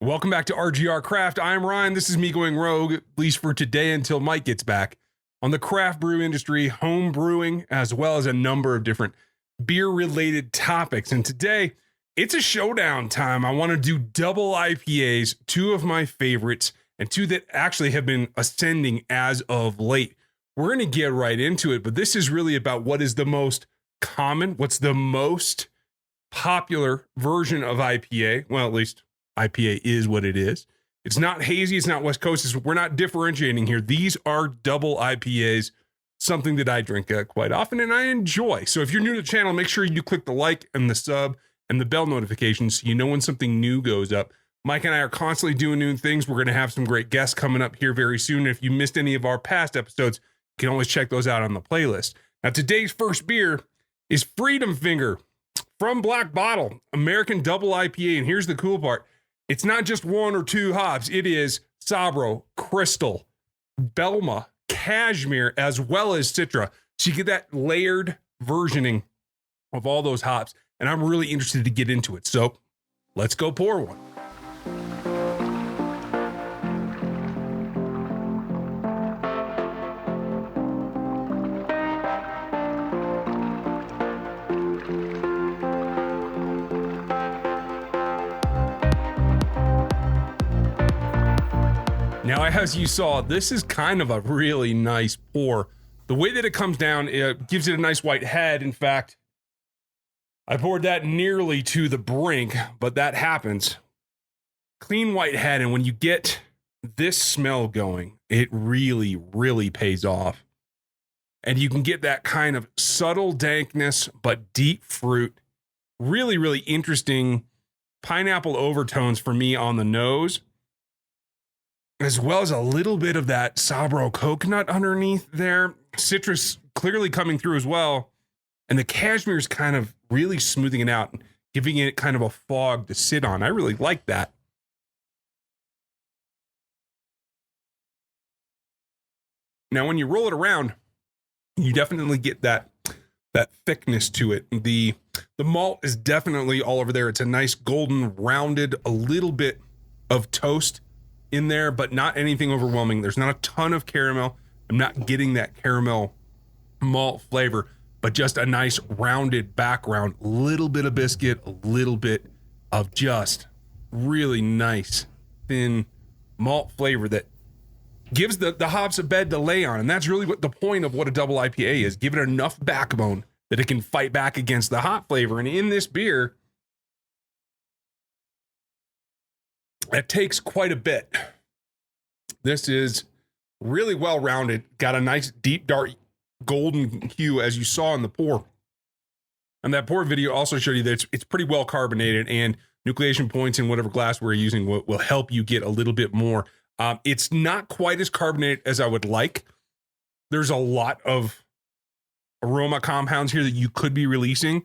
Welcome back to RGR Craft. I'm Ryan. This is me going rogue, at least for today until Mike gets back, on the craft brew industry, home brewing, as well as a number of different beer-related topics. And today, it's a showdown time. I want to do double IPAs, two of my favorites, and two that actually have been ascending as of late. We're going to get right into it, but this is really about what is the most common, what's the most popular version of IPA. Well, at least IPA is what it is. It's not hazy. It's not West Coast. We're not differentiating here. These are double IPAs, something that I drink quite often and I enjoy. So if you're new to the channel, make sure you click the like and the sub and the bell notifications so you know when something new goes up. Mike and I are constantly doing new things. We're going to have some great guests coming up here very soon. If you missed any of our past episodes, you can always check those out on the playlist. Now, today's first beer is Freedom Finger from Black Bottle, American Double IPA. And here's the cool part. It's not just one or two hops. It is Sabro, Crystal, Belma, Cashmere, as well as Citra. So you get that layered versioning of all those hops. And I'm really interested to get into it. So let's go pour one. Now, as you saw, this is kind of a really nice pour. The way that it comes down, it gives it a nice white head. In fact, I poured that nearly to the brink, but that happens. Clean white head, and when you get this smell going, it really, really pays off. And you can get that kind of subtle dankness, but deep fruit. Really, really interesting pineapple overtones for me on the nose, as well as a little bit of that Sabro coconut underneath there. Citrus clearly coming through as well. And the cashmere is kind of really smoothing it out, giving it kind of a fog to sit on. I really like that. Now, when you roll it around, you definitely get that thickness to it. The malt is definitely all over there. It's a nice golden, rounded, a little bit of toast in there, but not anything overwhelming. There's not a ton of caramel. I'm not getting that caramel malt flavor, but just a nice rounded background, little bit of biscuit, a little bit of just really nice thin malt flavor that gives the hops a bed to lay on. And that's really what the point of what a double IPA is. Give it enough backbone that it can fight back against the hop flavor. And in this beer, it takes quite a bit. This is really well rounded. Got a nice deep dark golden hue, as you saw in the pour. And that pour video also showed you that it's pretty well carbonated, and nucleation points in whatever glass we're using will help you get a little bit more. It's not quite as carbonated as I would like. There's a lot of aroma compounds here that you could be releasing.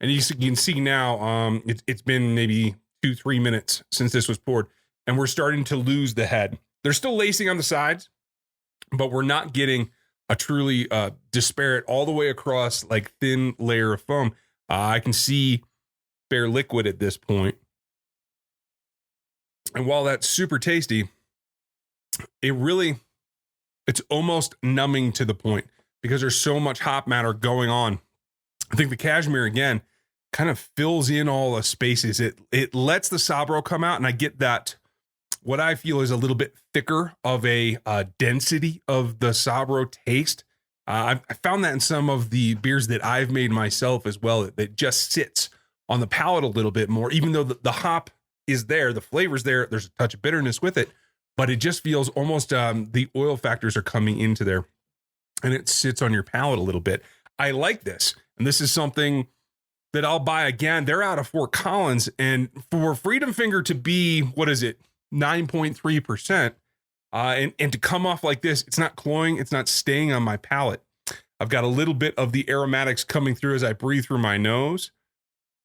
And you can see now, it's been maybe 2-3 minutes since this was poured, and we're starting to lose the head. They're still lacing on the sides, but we're not getting a truly disparate all the way across, like, thin layer of foam. I can see bare liquid at this point. And while that's super tasty, it's almost numbing to the point because there's so much hop matter going on. I think the cashmere, again, kind of fills in all the spaces. It lets the Sabro come out, and I get that what I feel is a little bit thicker of a density of the Sabro taste. I found that in some of the beers that I've made myself as well. That just sits on the palate a little bit more, even though the hop is there, the flavor's there. There's a touch of bitterness with it, but it just feels almost the oil factors are coming into there, and it sits on your palate a little bit. I like this, and this is something that I'll buy again. They're out of Fort Collins, and for Freedom Finger to be, what is it, 9.3%, and to come off like this, it's not cloying, it's not staying on my palate. I've got a little bit of the aromatics coming through as I breathe through my nose,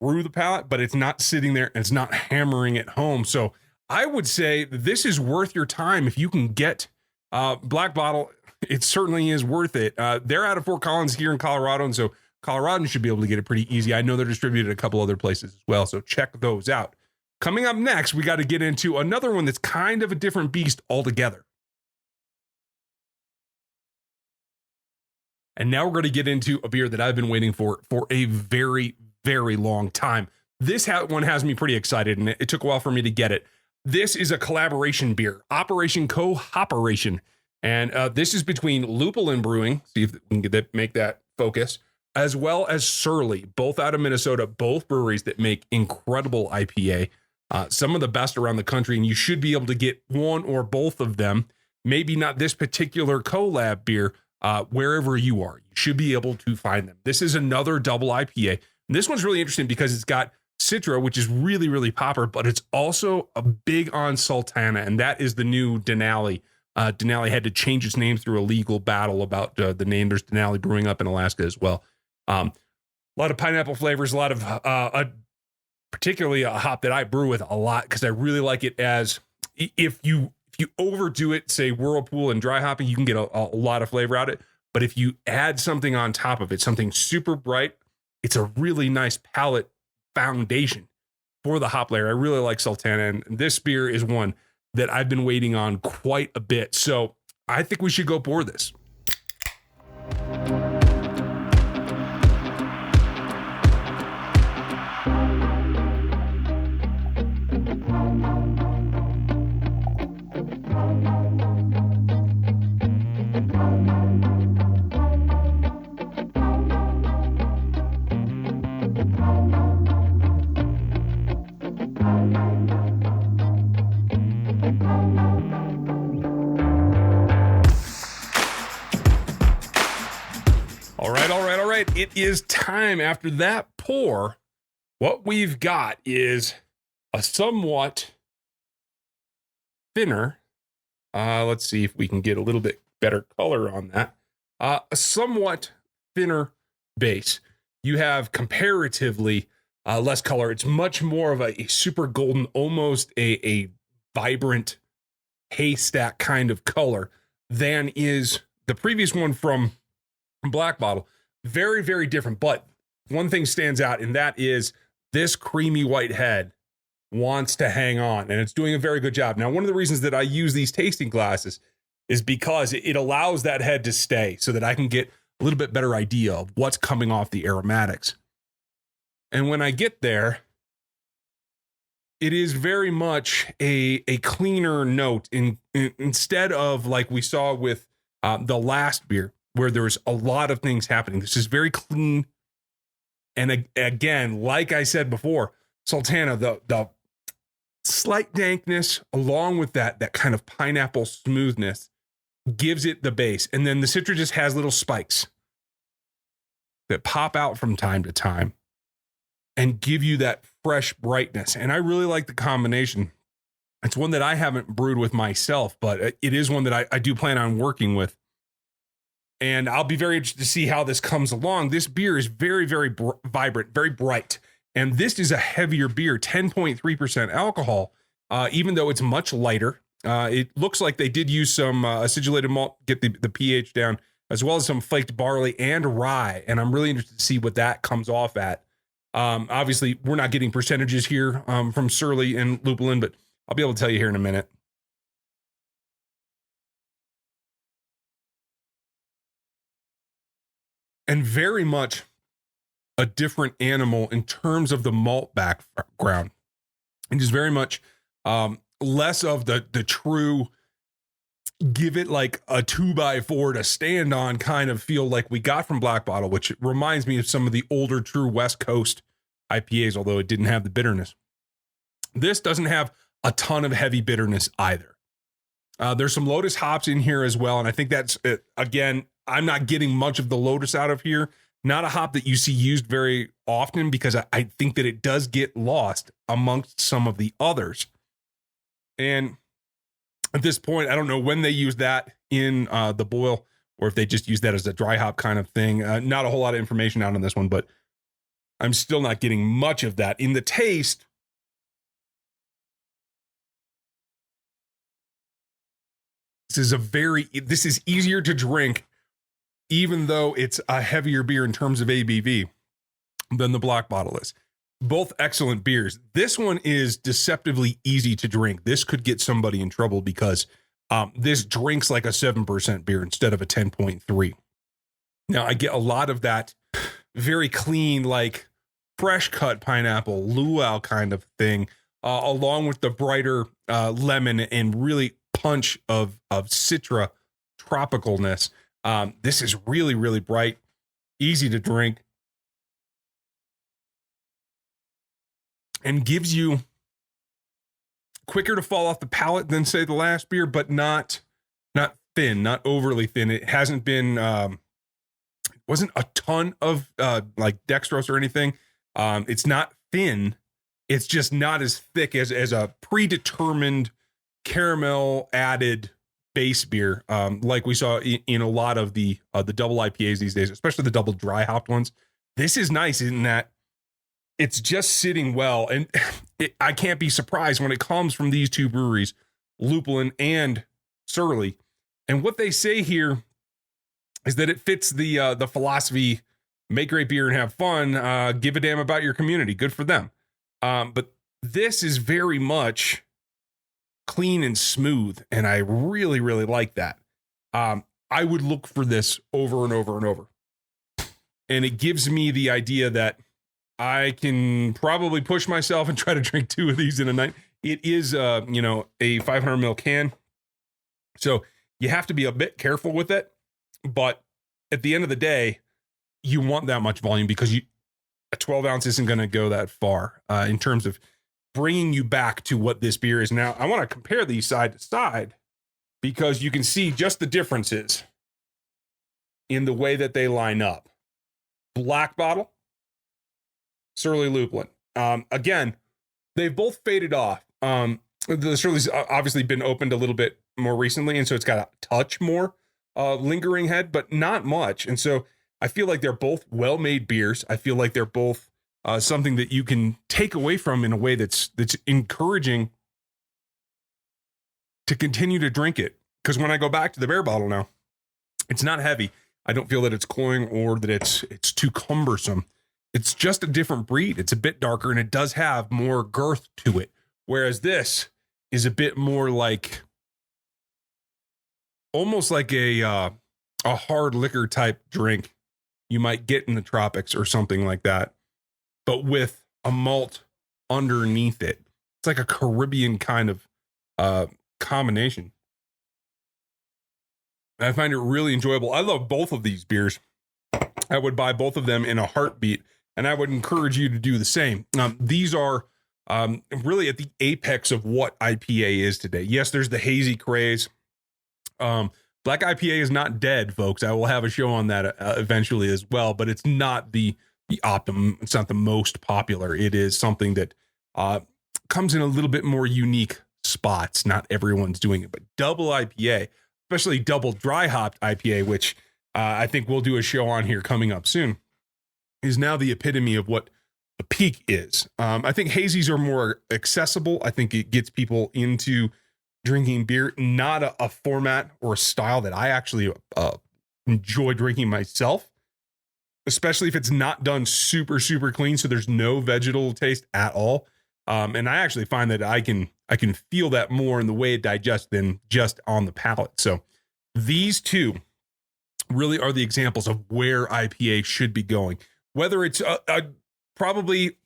through the palate, but it's not sitting there and it's not hammering it home. So I would say this is worth your time if you can get Black Bottle. It certainly is worth it. They're out of Fort Collins here in Colorado, and so Coloradans should be able to get it pretty easy. I know they're distributed a couple other places as well, so check those out. Coming up next, we got to get into another one that's kind of a different beast altogether. And now we're going to get into a beer that I've been waiting for a very, very long time. This one has me pretty excited, and it took a while for me to get it. This is a collaboration beer, Operation Co-Operation. And this is between Lupulin Brewing, see if we can make that focus, as well as Surly, both out of Minnesota, both breweries that make incredible IPA. Some of the best around the country, and you should be able to get one or both of them. Maybe not this particular collab beer, wherever you are. You should be able to find them. This is another double IPA. And this one's really interesting because it's got Citra, which is really, really popular, but it's also a big on Sultana, and that is the new Denali. Denali had to change its name through a legal battle about the name. There's Denali Brewing up in Alaska as well. A lot of pineapple flavors, a lot of particularly a hop that I brew with a lot because I really like it. As if you overdo it, say Whirlpool and dry hopping, you can get a lot of flavor out of it. But if you add something on top of it, something super bright, it's a really nice palate foundation for the hop layer. I really like Sultana, and this beer is one that I've been waiting on quite a bit. So I think we should go pour this. All right. It is time after that pour. What we've got is a somewhat thinner. Let's see if we can get a little bit better color on that. A somewhat thinner base. You have comparatively less color. It's much more of a super golden, almost a vibrant haystack kind of color than is the previous one from Black Bottle. Very, very different. But one thing stands out, and that is this creamy white head wants to hang on, and it's doing a very good job. Now, one of the reasons that I use these tasting glasses is because it allows that head to stay so that I can get a little bit better idea of what's coming off the aromatics. And when I get there, it is very much a cleaner note instead of like we saw with the last beer, where there's a lot of things happening. This is very clean. And again, like I said before, Sultana, the slight dankness along with that kind of pineapple smoothness gives it the base. And then the Citra just has little spikes that pop out from time to time and give you that fresh brightness. And I really like the combination. It's one that I haven't brewed with myself, but it is one that I do plan on working with. And I'll be very interested to see how this comes along. This beer is very, very vibrant, very bright. And this is a heavier beer, 10.3% alcohol, even though it's much lighter. It looks like they did use some acidulated malt, get the pH down, as well as some flaked barley and rye. And I'm really interested to see what that comes off at. Obviously, we're not getting percentages here from Surly and Lupulin, but I'll be able to tell you here in a minute. And very much a different animal in terms of the malt background. It is very much less of the true give it like a 2x4 to stand on kind of feel like we got from Black Bottle, which reminds me of some of the older true West Coast IPAs, although it didn't have the bitterness. This doesn't have a ton of heavy bitterness either. There's some Lotus hops in here as well, and I think that's, again, I'm not getting much of the Lotus out of here. Not a hop that you see used very often because I think that it does get lost amongst some of the others. And at this point, I don't know when they use that in the boil or if they just use that as a dry hop kind of thing. Not a whole lot of information out on this one, but I'm still not getting much of that. In the taste, this is easier to drink, even though it's a heavier beer in terms of ABV than the Black Bottle is. Both excellent beers. This one is deceptively easy to drink. This could get somebody in trouble because this drinks like a 7% beer instead of a 10.3. Now, I get a lot of that very clean, like fresh cut pineapple, luau kind of thing, along with the brighter lemon and really punch of citra tropicalness. This is really, really bright, easy to drink, and gives you quicker to fall off the palate than, say, the last beer, but not thin, not overly thin. It hasn't been wasn't a ton of like dextrose or anything. It's not thin. It's just not as thick as a predetermined caramel added base beer, like we saw in a lot of the double IPAs these days, especially the double dry hopped ones. This is nice in that it's just sitting well, and I can't be surprised when it comes from these two breweries, Lupulin and Surly. And what they say here is that it fits the philosophy: make great beer and have fun. Give a damn about your community. Good for them. But this is very much clean and smooth, and I really, really like that. I would look for this over and over and over, and it gives me the idea that I can probably push myself and try to drink 2 of these in a night. It is, a 500 ml can, so you have to be a bit careful with it. But at the end of the day, you want that much volume because a 12 ounce isn't going to go that far in terms of bringing you back to what this beer is. Now, I want to compare these side to side because you can see just the differences in the way that they line up. Black Bottle, Surly, Lupulin. Again, they've both faded off. The Surly's obviously been opened a little bit more recently, and so it's got a touch more lingering head, but not much. And so I feel like they're both well-made beers. I feel like they're both something that you can take away from in a way that's encouraging to continue to drink it. Because when I go back to the bear bottle now, it's not heavy. I don't feel that it's cloying or that it's too cumbersome. It's just a different breed. It's a bit darker, and it does have more girth to it. Whereas this is a bit more like, almost like a hard liquor type drink you might get in the tropics or something like that, but with a malt underneath it. It's like a Caribbean kind of combination. I find it really enjoyable. I love both of these beers. I would buy both of them in a heartbeat, and I would encourage you to do the same. These are really at the apex of what IPA is today. Yes, there's the hazy craze. Black IPA is not dead, folks. I will have a show on that eventually as well, but it's not the optimum. It's not the most popular. It is something that comes in a little bit more unique spots. Not everyone's doing it, but double IPA, especially double dry hopped IPA, which I think we'll do a show on here coming up soon, is now the epitome of what the peak is. I think hazies are more accessible. I think it gets people into drinking beer, not a format or a style that I actually enjoy drinking myself, especially if it's not done super, super clean. So there's no vegetal taste at all. And I actually find that I can feel that more in the way it digests than just on the palate. So these two really are the examples of where IPA should be going. Whether it's probably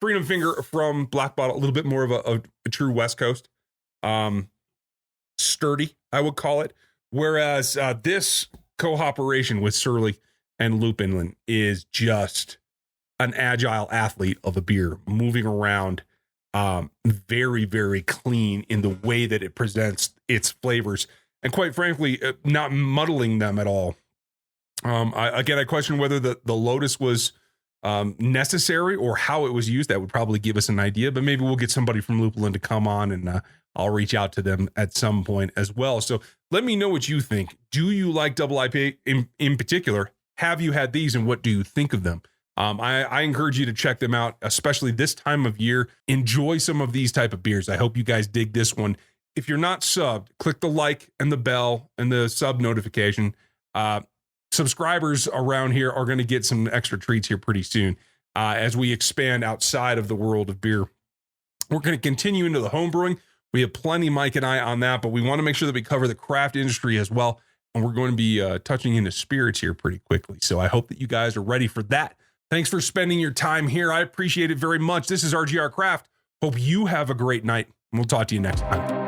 Freedom Finger from Black Bottle, a little bit more of a true West Coast, sturdy, I would call it. Whereas this co-operation with Surly and Lupulin is just an agile athlete of a beer, moving around, very, very clean in the way that it presents its flavors, and quite frankly, not muddling them at all. I question whether the Lotus was necessary or how it was used. That would probably give us an idea, but maybe we'll get somebody from Lupulin to come on, and I'll reach out to them at some point as well. So let me know what you think. Do you like double IPA in particular? Have you had these, and what do you think of them? I encourage you to check them out, especially this time of year. Enjoy some of these type of beers. I hope you guys dig this one. If you're not subbed, click the like and the bell and the sub notification. Subscribers around here are going to get some extra treats here pretty soon. as we expand outside of the world of beer. We're going to continue into the home brewing. We have plenty, Mike and I, on that, but we want to make sure that we cover the craft industry as well. And we're going to be touching into spirits here pretty quickly. So I hope that you guys are ready for that. Thanks for spending your time here. I appreciate it very much. This is RGR Craft. Hope you have a great night, and we'll talk to you next time.